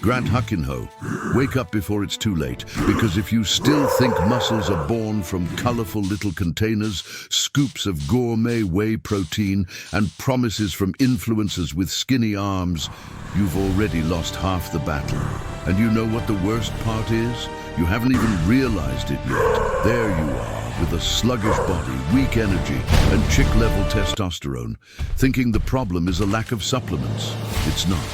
Grant Huckinho, wake up before it's too late, because if you still think muscles are born from colorful little containers, scoops of gourmet whey protein, and promises from influencers with skinny arms, you've already lost half the battle. And you know what the worst part is? You haven't even realized it yet. There you are, with a sluggish body, weak energy, and chick-level testosterone, thinking the problem is a lack of supplements. It's not.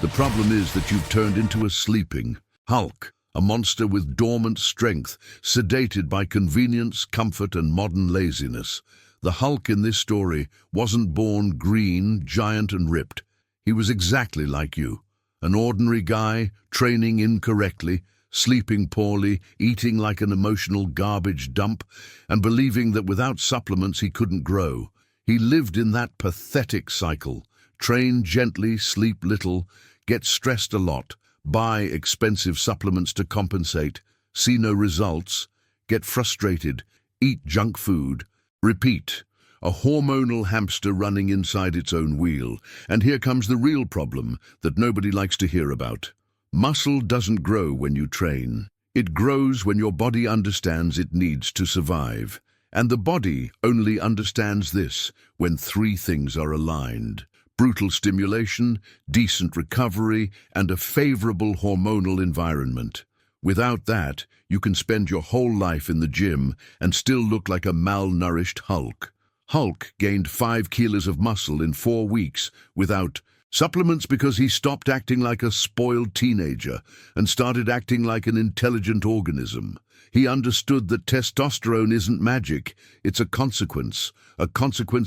The problem is that you've turned into a sleeping Hulk, a monster with dormant strength, sedated by convenience, comfort, and modern laziness. The Hulk in this story wasn't born green, giant, and ripped. He was exactly like you, an ordinary guy, training incorrectly, sleeping poorly, eating like an emotional garbage dump, and believing that without supplements he couldn't grow. He lived in that pathetic cycle. Train gently, sleep little, get stressed a lot, buy expensive supplements to compensate, see no results, get frustrated, eat junk food, repeat. A hormonal hamster running inside its own wheel. And here comes the real problem that nobody likes to hear about. Muscle doesn't grow when you train. It grows when your body understands it needs to survive. And the body only understands this when three things are aligned: brutal stimulation, decent recovery, and a favorable hormonal environment. Without that, you can spend your whole life in the gym and still look like a malnourished Hulk. Hulk gained 5 kilos of muscle in 4 weeks without supplements because he stopped acting like a spoiled teenager and started acting like an intelligent organism. He understood that testosterone isn't magic, it's a consequence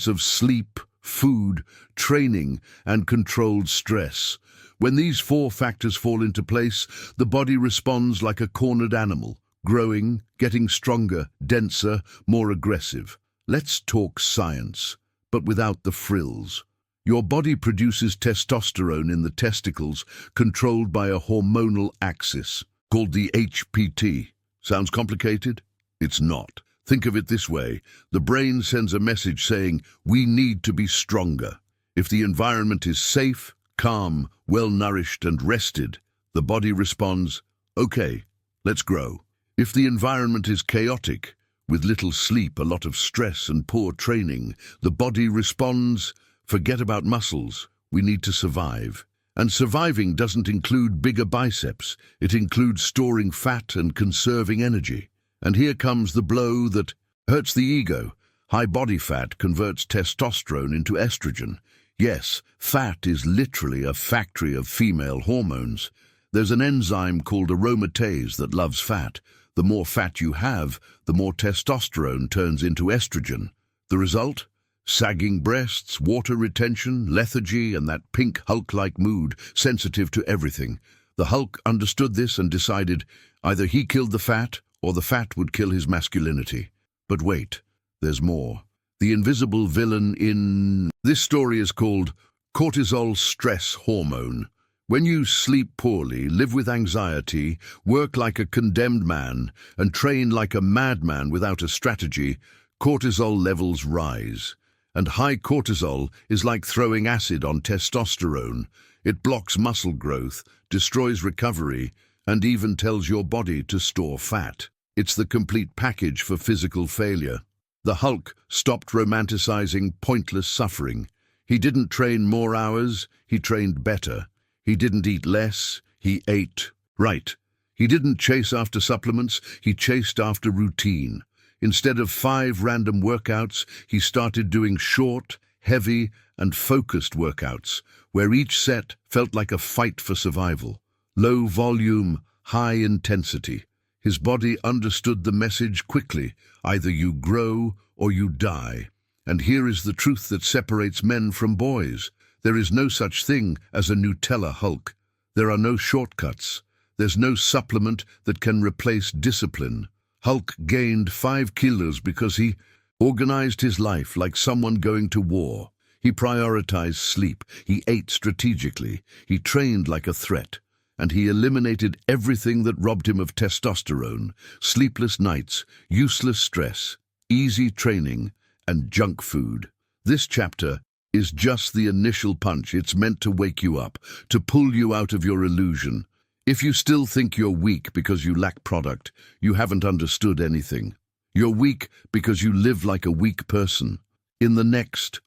of sleep, food, training, and controlled stress. When these 4 factors fall into place, the body responds like a cornered animal, growing, getting stronger, denser, more aggressive. Let's talk science, but without the frills. Your body produces testosterone in the testicles, controlled by a hormonal axis, called the HPT. Sounds complicated? It's not. Think of it this way. The brain sends a message saying, we need to be stronger. If the environment is safe, calm, well-nourished, and rested, the body responds, okay, let's grow. If the environment is chaotic, with little sleep, a lot of stress, and poor training, the body responds, forget about muscles, we need to survive. And surviving doesn't include bigger biceps. It includes storing fat and conserving energy. And here comes the blow that hurts the ego. High body fat converts testosterone into estrogen. Yes, fat is literally a factory of female hormones. There's an enzyme called aromatase that loves fat. The more fat you have, the more testosterone turns into estrogen. The result? Sagging breasts, water retention, lethargy, and that pink Hulk-like mood, sensitive to everything. The Hulk understood this and decided either he killed the fat or the fat would kill his masculinity. But wait, there's more. The invisible villain in this story is called cortisol stress hormone. When you sleep poorly, live with anxiety, work like a condemned man, and train like a madman without a strategy, cortisol levels rise. And high cortisol is like throwing acid on testosterone. It blocks muscle growth, destroys recovery, and even tells your body to store fat. It's the complete package for physical failure. The Hulk stopped romanticizing pointless suffering. He didn't train more hours, he trained better. He didn't eat less, he ate right. He didn't chase after supplements, he chased after routine. Instead of 5 random workouts, he started doing short, heavy, and focused workouts, where each set felt like a fight for survival. Low volume, high intensity. His body understood the message quickly: either you grow or you die. And here is the truth that separates men from boys. There is no such thing as a Nutella Hulk. There are no shortcuts. There's no supplement that can replace discipline. Hulk gained 5 kilos because he organized his life like someone going to war. He prioritized sleep. He ate strategically. He trained like a threat. And he eliminated everything that robbed him of testosterone: sleepless nights, useless stress, easy training, and junk food. This chapter is just the initial punch. It's meant to wake you up, to pull you out of your illusion. If you still think you're weak because you lack product, you haven't understood anything. You're weak because you live like a weak person. In the next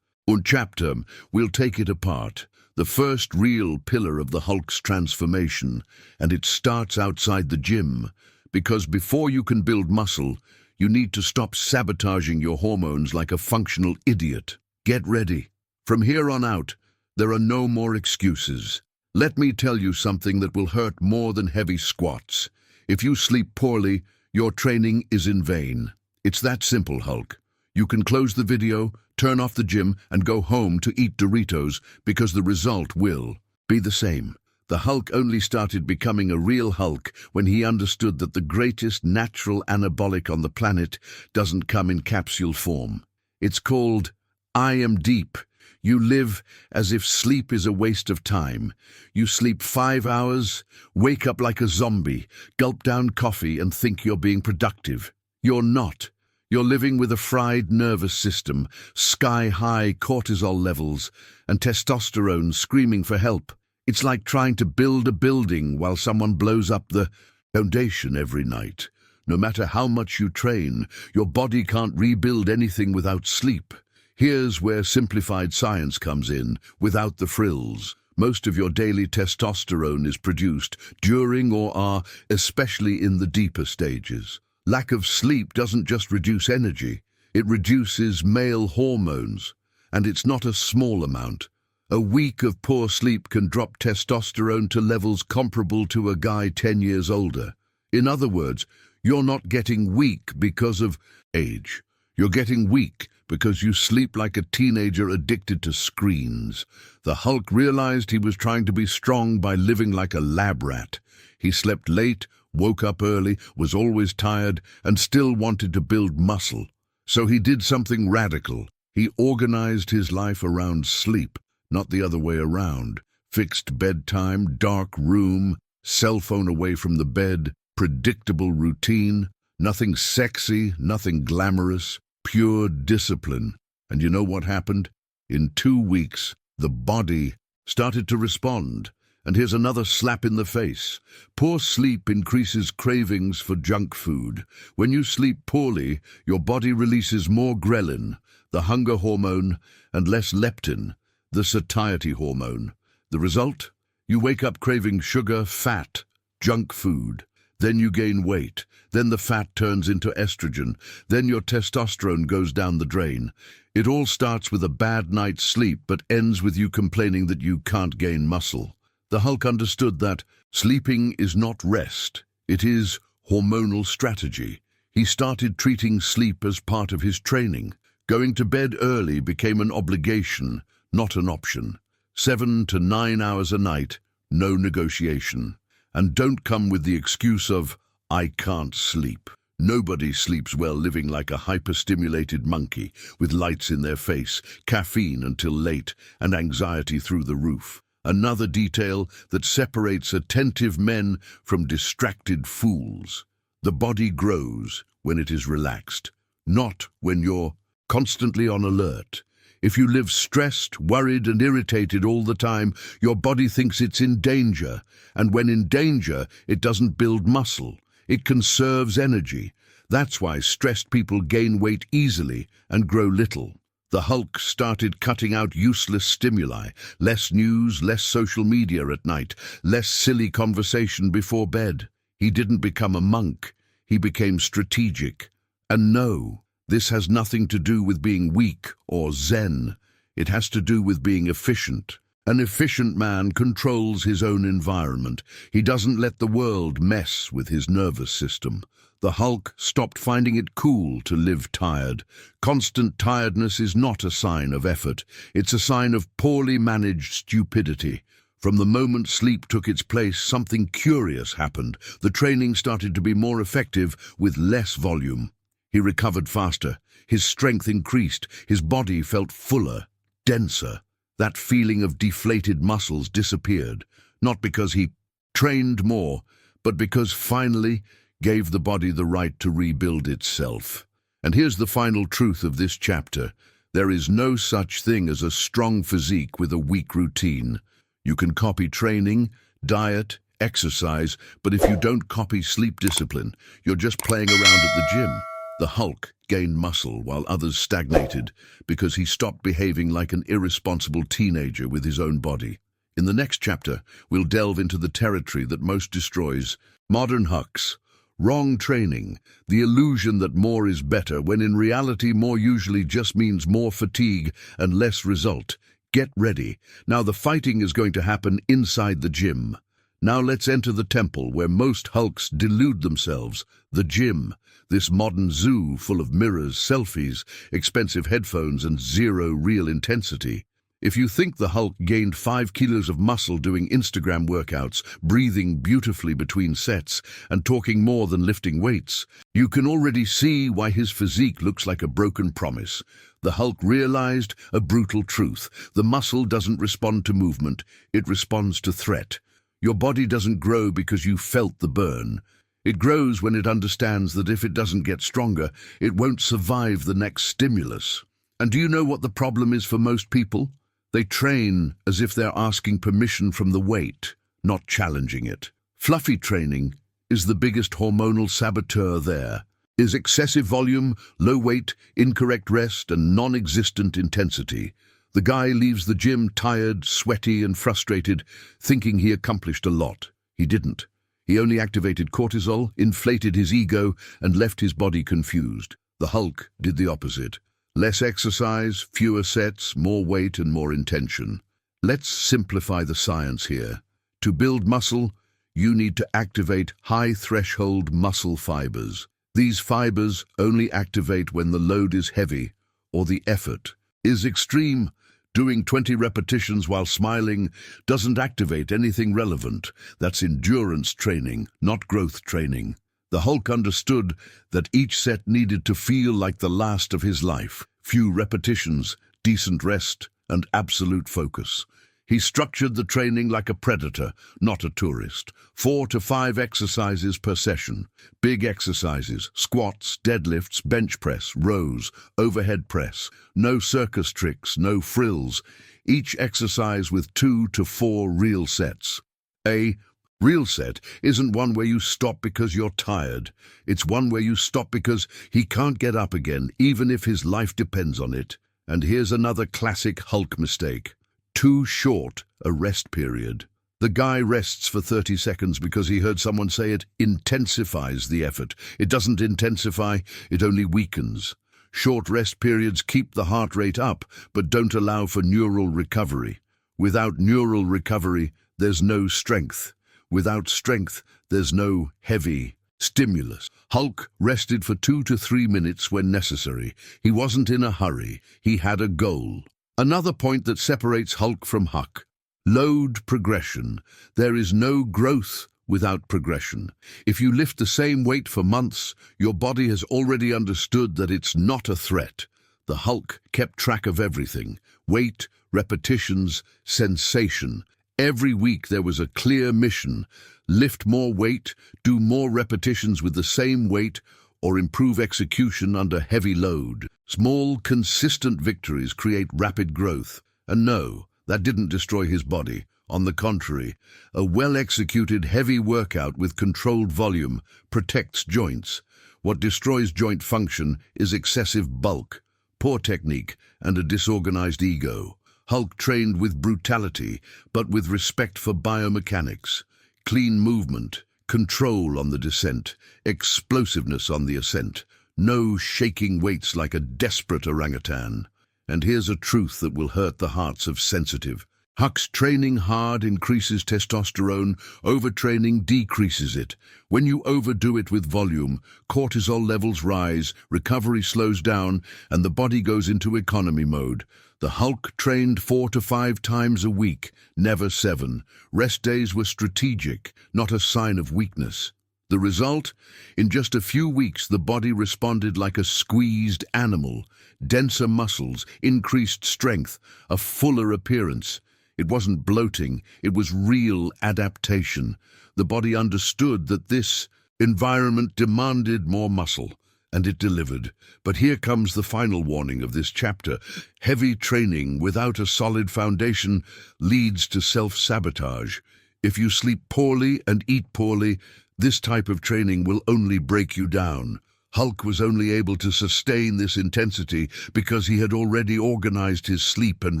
chapter, we'll take it apart, the first real pillar of the Hulk's transformation, and it starts outside the gym, because before you can build muscle, you need to stop sabotaging your hormones like a functional idiot. Get ready. From here on out, there are no more excuses. Let me tell you something that will hurt more than heavy squats. If you sleep poorly, your training is in vain. It's that simple, Hulk. You can close the video, turn off the gym, and go home to eat Doritos, because the result will be the same. The Hulk only started becoming a real Hulk when he understood that the greatest natural anabolic on the planet doesn't come in capsule form. It's called I am deep. You live as if sleep is a waste of time. You sleep 5 hours, wake up like a zombie, gulp down coffee and think you're being productive. You're not. You're living with a fried nervous system, sky-high cortisol levels, and testosterone screaming for help. It's like trying to build a building while someone blows up the foundation every night. No matter how much you train, your body can't rebuild anything without sleep. Here's where simplified science comes in, without the frills. Most of your daily testosterone is produced during or especially in the deeper stages. Lack of sleep doesn't just reduce energy, it reduces male hormones, and it's not a small amount. A week of poor sleep can drop testosterone to levels comparable to a guy 10 years older. In other words, you're not getting weak because of age. You're getting weak because you sleep like a teenager addicted to screens. The Hulk realized he was trying to be strong by living like a lab rat. He slept late, woke up early, was always tired, and still wanted to build muscle. So he did something radical. He organized his life around sleep, not the other way around. Fixed bedtime, dark room, cell phone away from the bed, predictable routine, nothing sexy, nothing glamorous, pure discipline. And you know what happened? In 2 weeks, the body started to respond. And here's another slap in the face. Poor sleep increases cravings for junk food. When you sleep poorly, your body releases more ghrelin, the hunger hormone, and less leptin, the satiety hormone. The result? You wake up craving sugar, fat, junk food. Then you gain weight. Then the fat turns into estrogen. Then your testosterone goes down the drain. It all starts with a bad night's sleep, but ends with you complaining that you can't gain muscle. The Hulk understood that sleeping is not rest. It is hormonal strategy. He started treating sleep as part of his training. Going to bed early became an obligation, not an option. 7 to 9 hours a night, no negotiation. And don't come with the excuse of, I can't sleep. Nobody sleeps well living like a hyperstimulated monkey, with lights in their face, caffeine until late, and anxiety through the roof. Another detail that separates attentive men from distracted fools. The body grows when it is relaxed, not when you're constantly on alert. If you live stressed, worried, and irritated all the time, your body thinks it's in danger. And when in danger, it doesn't build muscle. It conserves energy. That's why stressed people gain weight easily and grow little. The Hulk started cutting out useless stimuli, less news, less social media at night, less silly conversation before bed. He didn't become a monk. He became strategic. And no, this has nothing to do with being weak or zen. It has to do with being efficient. An efficient man controls his own environment. He doesn't let the world mess with his nervous system. The Hulk stopped finding it cool to live tired. Constant tiredness is not a sign of effort. It's a sign of poorly managed stupidity. From the moment sleep took its place, something curious happened. The training started to be more effective with less volume. He recovered faster. His strength increased. His body felt fuller, denser. That feeling of deflated muscles disappeared, not because he trained more, but because finally gave the body the right to rebuild itself. And here's the final truth of this chapter. There is no such thing as a strong physique with a weak routine. You can copy training, diet, exercise, but if you don't copy sleep discipline, you're just playing around at the gym. The Hulk gained muscle while others stagnated because he stopped behaving like an irresponsible teenager with his own body. In the next chapter, we'll delve into the territory that most destroys modern Huks. Wrong training, the illusion that more is better, when in reality more usually just means more fatigue and less result. Get ready. Now the fighting is going to happen inside the gym. Now let's enter the temple where most Hulks delude themselves, the gym. This modern zoo full of mirrors, selfies, expensive headphones, and zero real intensity. If you think the Hulk gained 5 kilos of muscle doing Instagram workouts, breathing beautifully between sets, and talking more than lifting weights, you can already see why his physique looks like a broken promise. The Hulk realized a brutal truth. The muscle doesn't respond to movement, it responds to threat. Your body doesn't grow because you felt the burn. It grows when it understands that if it doesn't get stronger, it won't survive the next stimulus. And do you know what the problem is for most people? They train as if they're asking permission from the weight, not challenging it. Fluffy training is the biggest hormonal saboteur there. Is excessive volume, low weight, incorrect rest, and non-existent intensity. The guy leaves the gym tired, sweaty, and frustrated, thinking he accomplished a lot. He didn't. He only activated cortisol, inflated his ego, and left his body confused. The Hulk did the opposite. Less exercise, fewer sets, more weight, and more intention. Let's simplify the science here. To build muscle, you need to activate high-threshold muscle fibers. These fibers only activate when the load is heavy or the effort is extreme. Doing 20 repetitions while smiling doesn't activate anything relevant. That's endurance training, not growth training. The Hulk understood that each set needed to feel like the last of his life. Few repetitions, decent rest, and absolute focus. He structured the training like a predator, not a tourist. 4 to 5 exercises per session. Big exercises, squats, deadlifts, bench press, rows, overhead press. No circus tricks, no frills. Each exercise with 2 to 4 real sets. A real set isn't one where you stop because you're tired. It's one where you stop because he can't get up again, even if his life depends on it. And here's another classic Hulk mistake. Too short a rest period. The guy rests for 30 seconds because he heard someone say it intensifies the effort. It doesn't intensify, it only weakens. Short rest periods keep the heart rate up, but don't allow for neural recovery. Without neural recovery, there's no strength. Without strength, there's no heavy stimulus. Hulk rested for 2 to 3 minutes when necessary. He wasn't in a hurry. He had a goal. Another point that separates Hulk from Huk. Load progression. There is no growth without progression. If you lift the same weight for months, your body has already understood that it's not a threat. The Hulk kept track of everything. Weight, repetitions, sensation. Every week there was a clear mission. Lift more weight, do more repetitions with the same weight, or improve execution under heavy load. Small, consistent victories create rapid growth. And no, that didn't destroy his body. On the contrary, a well-executed heavy workout with controlled volume protects joints. What destroys joint function is excessive bulk, poor technique, and a disorganized ego. Hulk trained with brutality, but with respect for biomechanics. Clean movement, control on the descent, explosiveness on the ascent. No shaking weights like a desperate orangutan. And here's a truth that will hurt the hearts of sensitive. Huk's training hard increases testosterone, overtraining decreases it. When you overdo it with volume, cortisol levels rise, recovery slows down, and the body goes into economy mode. The Hulk trained 4 to 5 times a week, never 7. Rest days were strategic, not a sign of weakness. The result? In just a few weeks, the body responded like a squeezed animal. Denser muscles, increased strength, a fuller appearance. It wasn't bloating, it was real adaptation. The body understood that this environment demanded more muscle, and it delivered. But here comes the final warning of this chapter. Heavy training without a solid foundation leads to self-sabotage. If you sleep poorly and eat poorly, this type of training will only break you down. Hulk was only able to sustain this intensity because he had already organized his sleep and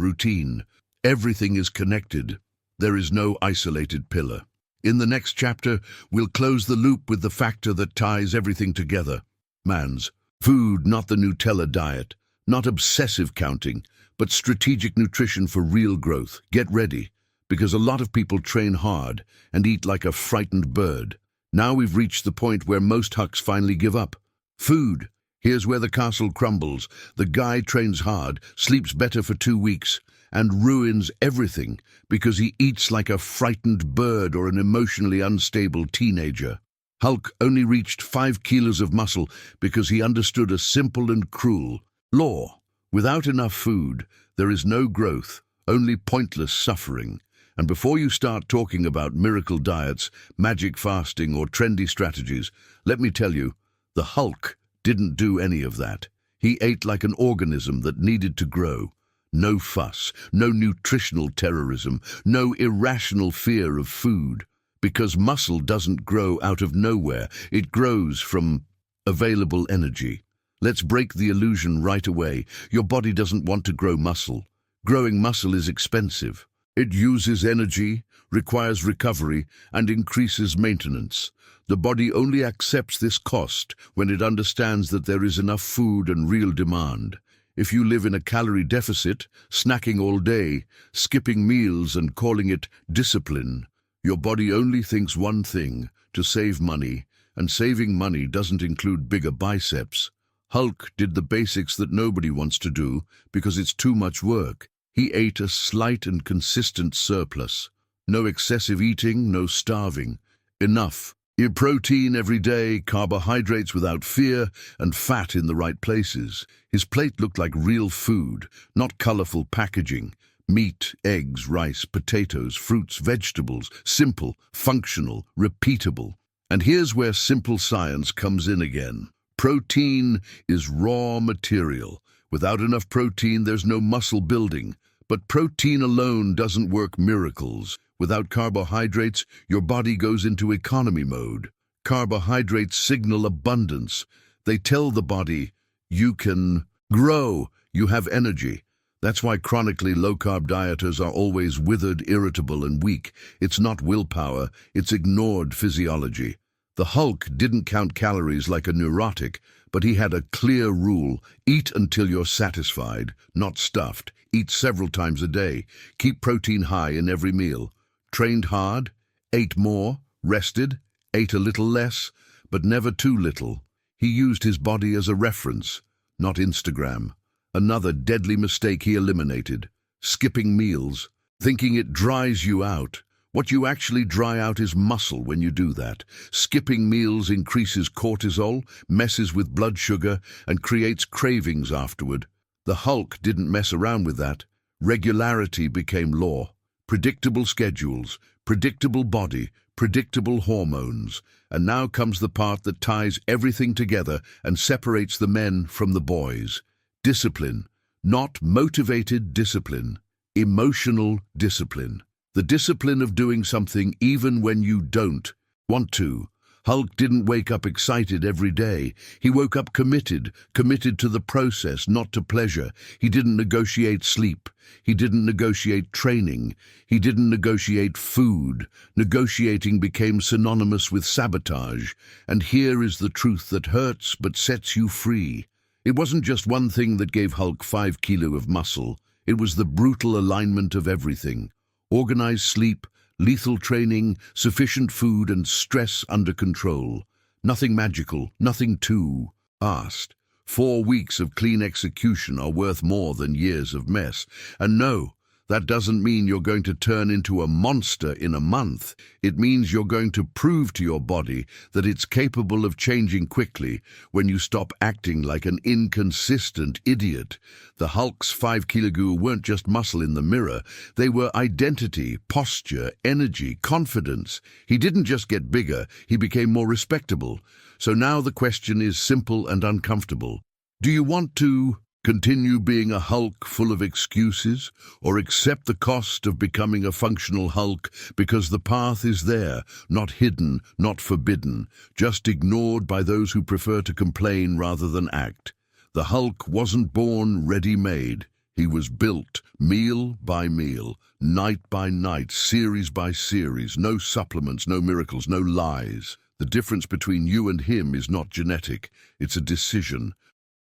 routine. Everything is connected. There is no isolated pillar. In the next chapter, we'll close the loop with the factor that ties everything together. Man's food, not the Nutella diet, not obsessive counting, but strategic nutrition for real growth. Get ready, because a lot of people train hard and eat like a frightened bird. Now we've reached the point where most Huks finally give up. Food. Here's where the castle crumbles. The guy trains hard, sleeps better for 2 weeks, and ruins everything because he eats like a frightened bird or an emotionally unstable teenager. Hulk only reached 5 kilos of muscle because he understood a simple and cruel law. Without enough food, there is no growth, only pointless suffering. And before you start talking about miracle diets, magic fasting, or trendy strategies, let me tell you, the Hulk didn't do any of that. He ate like an organism that needed to grow. No fuss, no nutritional terrorism, no irrational fear of food. Because muscle doesn't grow out of nowhere, it grows from available energy. Let's break the illusion right away. Your body doesn't want to grow muscle. Growing muscle is expensive. It uses energy, requires recovery, and increases maintenance. The body only accepts this cost when it understands that there is enough food and real demand. If you live in a calorie deficit, snacking all day, skipping meals and calling it discipline, your body only thinks one thing, to save money, and saving money doesn't include bigger biceps. Hulk did the basics that nobody wants to do because it's too much work. He ate a slight and consistent surplus. No excessive eating, no starving. Enough. Protein every day, carbohydrates without fear, and fat in the right places. His plate looked like real food, not colorful packaging. Meat, eggs, rice, potatoes, fruits, vegetables. Simple, functional, repeatable. And here's where simple science comes in again. Protein is raw material. Without enough protein, there's no muscle building. But protein alone doesn't work miracles. Without carbohydrates, your body goes into economy mode. Carbohydrates signal abundance. They tell the body, you can grow, you have energy. That's why chronically low-carb dieters are always withered, irritable, and weak. It's not willpower, it's ignored physiology. The Hulk didn't count calories like a neurotic, but he had a clear rule: eat until you're satisfied, not stuffed. Eat several times a day. Keep protein high in every meal. Trained hard, ate more, rested, ate a little less, but never too little. He used his body as a reference, not Instagram. Another deadly mistake he eliminated: skipping meals, thinking it dries you out. What you actually dry out is muscle when you do that. Skipping meals increases cortisol, messes with blood sugar, and creates cravings afterward. The Hulk didn't mess around with that. Regularity became law. Predictable schedules, predictable body, predictable hormones. And now comes the part that ties everything together and separates the men from the boys. Discipline. Not motivated discipline. Emotional discipline. The discipline of doing something even when you don't want to. Hulk didn't wake up excited every day. He woke up committed to the process, not to pleasure. He didn't negotiate sleep. He didn't negotiate training. He didn't negotiate food. Negotiating became synonymous with sabotage. And here is the truth that hurts but sets you free. It wasn't just one thing that gave Hulk 5 kilos of muscle. It was the brutal alignment of everything. Organized sleep, lethal training, sufficient food, and stress under control. Nothing magical, nothing too fast. 4 weeks of clean execution are worth more than years of mess. And no, that doesn't mean you're going to turn into a monster in a month. It means you're going to prove to your body that it's capable of changing quickly when you stop acting like an inconsistent idiot. The Hulk's 5 kilos weren't just muscle in the mirror. They were identity, posture, energy, confidence. He didn't just get bigger, he became more respectable. So now the question is simple and uncomfortable. Do you want to Continue being a Hulk full of excuses, or accept the cost of becoming a functional Hulk because the path is there, not hidden, not forbidden, just ignored by those who prefer to complain rather than act. The Hulk wasn't born ready-made. He was built, meal by meal, night by night, series by series, no supplements, no miracles, no lies. The difference between you and him is not genetic, it's a decision.